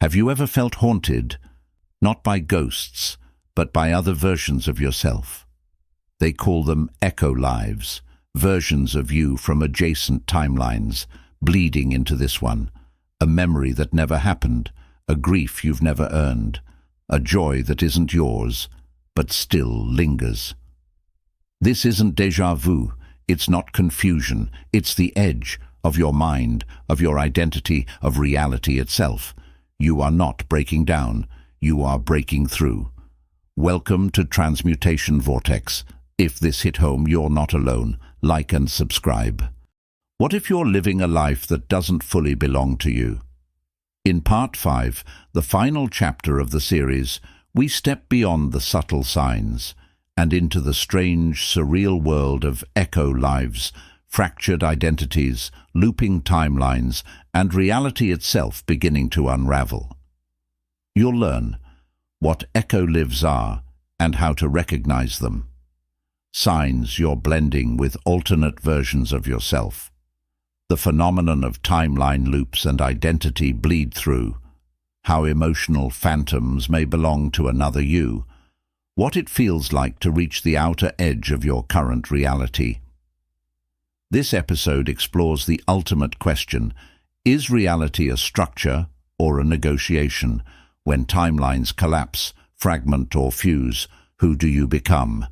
Have you ever felt haunted, not by ghosts, but by other versions of yourself? They call them echolives, versions of you from adjacent timelines, bleeding into this one, a memory that never happened, a grief you've never earned, a joy that isn't yours, but still lingers. This isn't déjà vu, it's not confusion, it's the edge of your mind, of your identity, of reality itself. You are not breaking down, you are breaking through. Welcome to Transmutation Vortex. If this hit home, you're not alone. Like and subscribe. What if you're living a life that doesn't fully belong to you? In Part 5, the final chapter of the series, we step beyond the subtle signs and into the strange, surreal world of echolives, fractured identities, looping timelines, and reality itself beginning to unravel. You'll learn what echolives are and how to recognize them. Signs you're blending with alternate versions of yourself. The phenomenon of timeline loops and identity bleed through. How emotional phantoms may belong to another you. What it feels like to reach the outer edge of your current reality. This episode explores the ultimate question: is reality a structure or a negotiation? When timelines collapse, fragment or fuse, who do you become?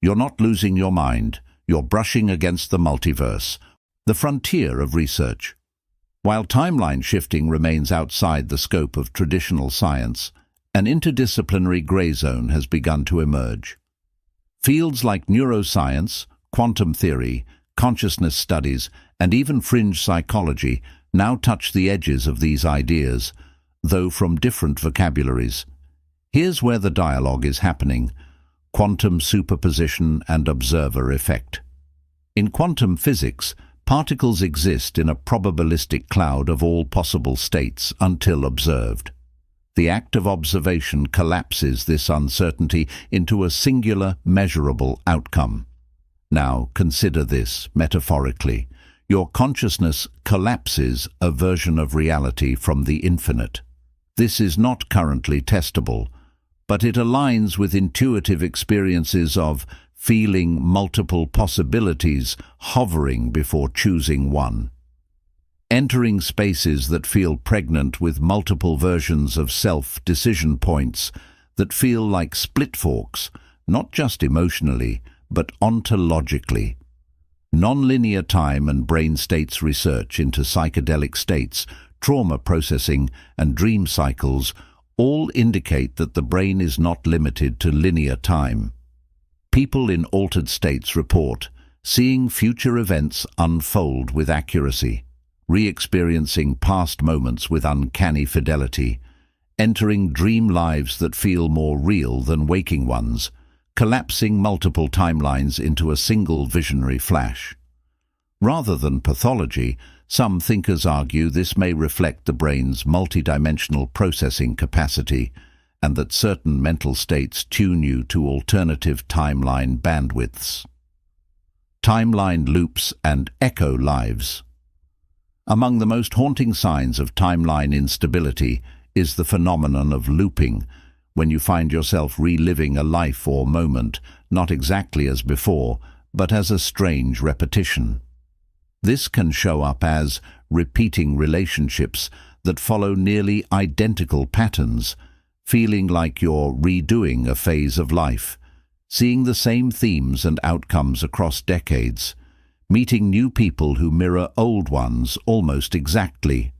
You're not losing your mind, you're brushing against the multiverse, the frontier of research. While timeline shifting remains outside the scope of traditional science, an interdisciplinary gray zone has begun to emerge. Fields like neuroscience, quantum theory, consciousness studies, and even fringe psychology now touch the edges of these ideas, though from different vocabularies. Here's where the dialogue is happening: quantum superposition and observer effect. In quantum physics, particles exist in a probabilistic cloud of all possible states until observed. The act of observation collapses this uncertainty into a singular, measurable outcome. Now, consider this metaphorically. Your consciousness collapses a version of reality from the infinite. This is not currently testable, but it aligns with intuitive experiences of feeling multiple possibilities hovering before choosing one. Entering spaces that feel pregnant with multiple versions of self, decision points that feel like split forks, not just emotionally, but ontologically. Nonlinear time and brain states research into psychedelic states, trauma processing, and dream cycles all indicate that the brain is not limited to linear time. People in altered states report seeing future events unfold with accuracy, re-experiencing past moments with uncanny fidelity, entering dream lives that feel more real than waking ones, collapsing multiple timelines into a single visionary flash. Rather than pathology, some thinkers argue this may reflect the brain's multidimensional processing capacity, and that certain mental states tune you to alternative timeline bandwidths. Timeline loops and echolives. Among the most haunting signs of timeline instability is the phenomenon of looping, when you find yourself reliving a life or moment, not exactly as before, but as a strange repetition. This can show up as repeating relationships that follow nearly identical patterns, feeling like you're redoing a phase of life, seeing the same themes and outcomes across decades, meeting new people who mirror old ones almost exactly.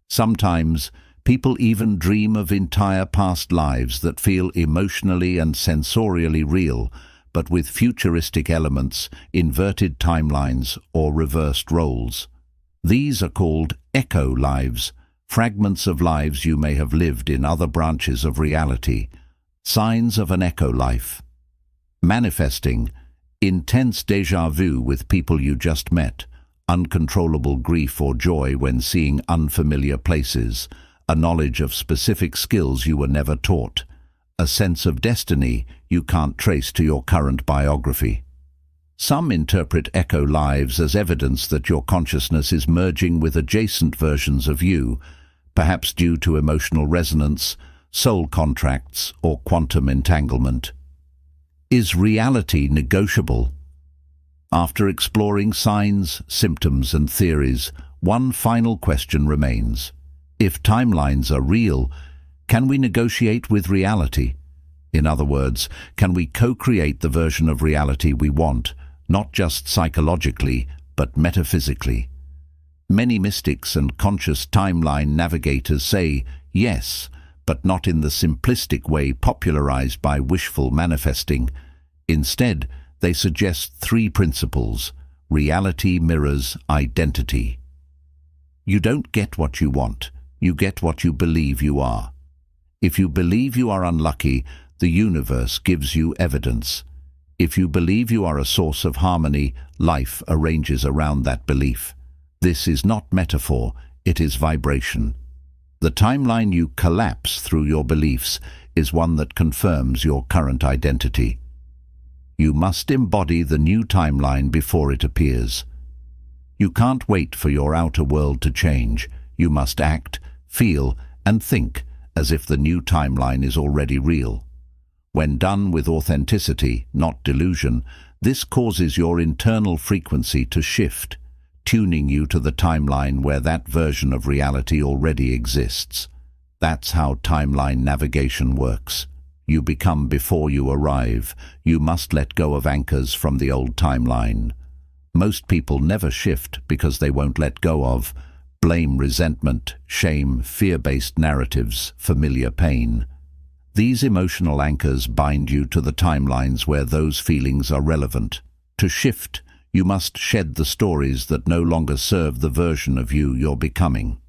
Sometimes, people even dream of entire past lives that feel emotionally and sensorially real, but with futuristic elements, inverted timelines, or reversed roles. These are called echolives, fragments of lives you may have lived in other branches of reality. Signs of an echolife. Manifesting: intense déjà vu with people you just met, uncontrollable grief or joy when seeing unfamiliar places, a knowledge of specific skills you were never taught, a sense of destiny you can't trace to your current biography. Some interpret echolives as evidence that your consciousness is merging with adjacent versions of you, perhaps due to emotional resonance, soul contracts, or quantum entanglement. Is reality negotiable? After exploring signs, symptoms, and theories, one final question remains. If timelines are real, can we negotiate with reality? In other words, can we co-create the version of reality we want, not just psychologically, but metaphysically? Many mystics and conscious timeline navigators say yes, but not in the simplistic way popularized by wishful manifesting. Instead, they suggest three principles: reality mirrors identity. You don't get what you want, you get what you believe you are. If you believe you are unlucky, the universe gives you evidence. If you believe you are a source of harmony, life arranges around that belief. This is not metaphor, it is vibration. The timeline you collapse through your beliefs is one that confirms your current identity. You must embody the new timeline before it appears. You can't wait for your outer world to change. You must act, feel, and think as if the new timeline is already real. When done with authenticity, not delusion, this causes your internal frequency to shift, tuning you to the timeline where that version of reality already exists. That's how timeline navigation works. You become before you arrive. You must let go of anchors from the old timeline. Most people never shift because they won't let go of blame, resentment, shame, fear-based narratives, familiar pain. These emotional anchors bind you to the timelines where those feelings are relevant. To shift, you must shed the stories that no longer serve the version of you you're becoming.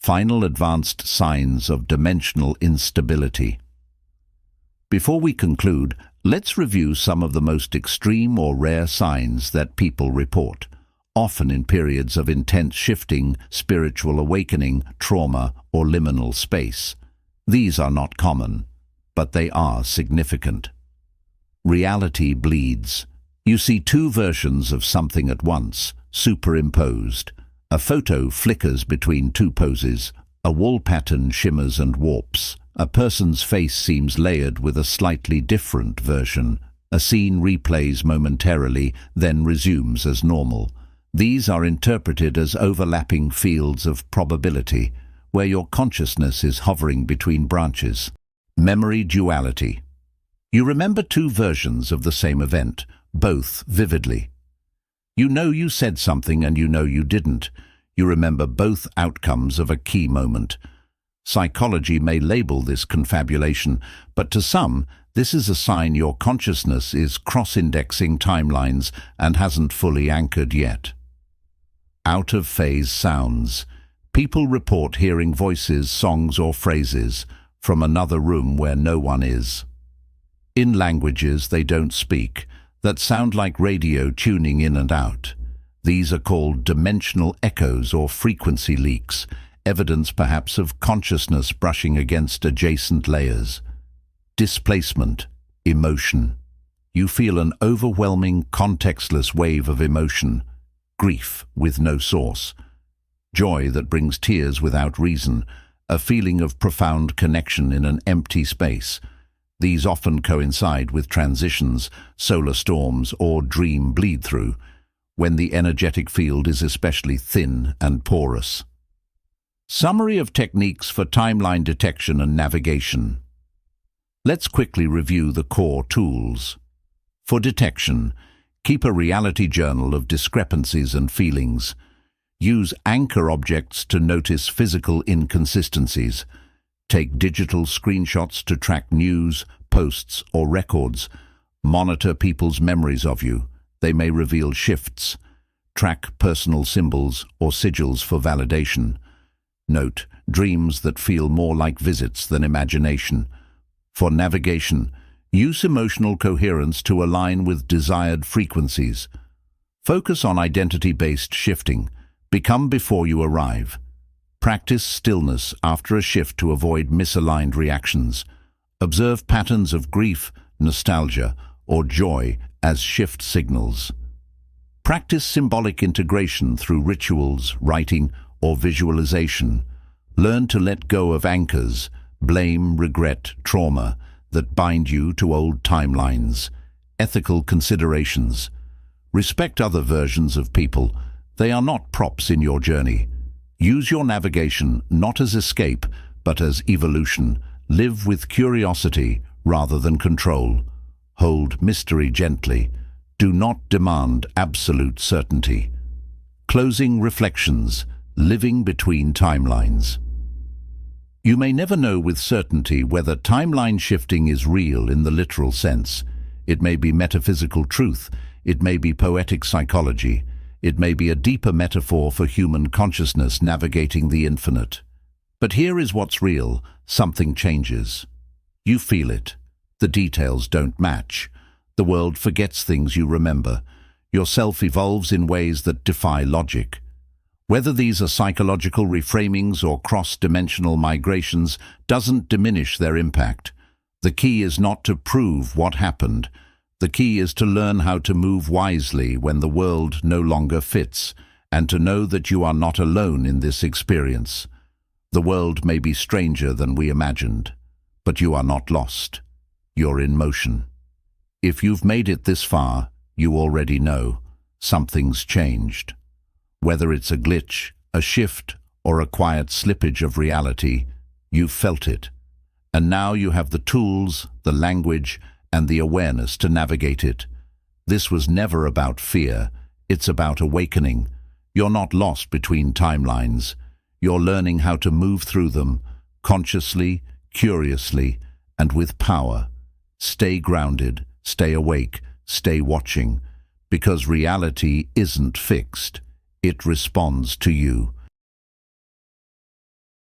Final advanced signs of dimensional instability. Before we conclude, let's review some of the most extreme or rare signs that people report, often in periods of intense shifting, spiritual awakening, trauma, or liminal space. These are not common, but they are significant. Reality bleeds. You see two versions of something at once, superimposed. A photo flickers between two poses. A wall pattern shimmers and warps. A person's face seems layered with a slightly different version. A scene replays momentarily, then resumes as normal. These are interpreted as overlapping fields of probability, where your consciousness is hovering between branches. Memory duality. You remember two versions of the same event, both vividly. You know you said something and you know you didn't. You remember both outcomes of a key moment. Psychology may label this confabulation, but to some, this is a sign your consciousness is cross-indexing timelines and hasn't fully anchored yet. Out-of-phase sounds. People report hearing voices, songs, or phrases from another room where no one is. In languages they don't speak, that sound like radio tuning in and out. These are called dimensional echoes or frequency leaks, evidence perhaps of consciousness brushing against adjacent layers. Displacement, emotion. You feel an overwhelming, contextless wave of emotion, grief with no source, joy that brings tears without reason, a feeling of profound connection in an empty space. These often coincide with transitions, solar storms, or dream bleed-through, when the energetic field is especially thin and porous. Summary of techniques for timeline detection and navigation. Let's quickly review the core tools. For detection, keep a reality journal of discrepancies and feelings. Use anchor objects to notice physical inconsistencies. Take digital screenshots to track news, posts, or records. Monitor people's memories of you. They may reveal shifts. Track personal symbols or sigils for validation. Note dreams that feel more like visits than imagination. For navigation, use emotional coherence to align with desired frequencies. Focus on identity-based shifting. Become before you arrive. Practice stillness after a shift to avoid misaligned reactions. Observe patterns of grief, nostalgia, or joy as shift signals. Practice symbolic integration through rituals, writing, or visualization. Learn to let go of anchors, blame, regret, trauma that bind you to old timelines. Ethical considerations. Respect other versions of people. They are not props in your journey. Use your navigation not as escape, but as evolution. Live with curiosity rather than control. Hold mystery gently. Do not demand absolute certainty. Closing reflections. Living between timelines. You may never know with certainty whether timeline shifting is real in the literal sense. It may be metaphysical truth. It may be poetic psychology. It may be a deeper metaphor for human consciousness navigating the infinite. But here is what's real. Something changes. You feel it. The details don't match. The world forgets things you remember. Yourself evolves in ways that defy logic. Whether these are psychological reframings or cross-dimensional migrations doesn't diminish their impact. The key is not to prove what happened. The key is to learn how to move wisely when the world no longer fits, and to know that you are not alone in this experience. The world may be stranger than we imagined, but you are not lost. You're in motion. If you've made it this far, you already know something's changed. Whether it's a glitch, a shift, or a quiet slippage of reality, you've felt it. And now you have the tools, the language, and the awareness to navigate it. This was never about fear. It's about awakening. You're not lost between timelines. You're learning how to move through them, consciously, curiously, and with power. Stay grounded, stay awake, stay watching, because reality isn't fixed. It responds to you.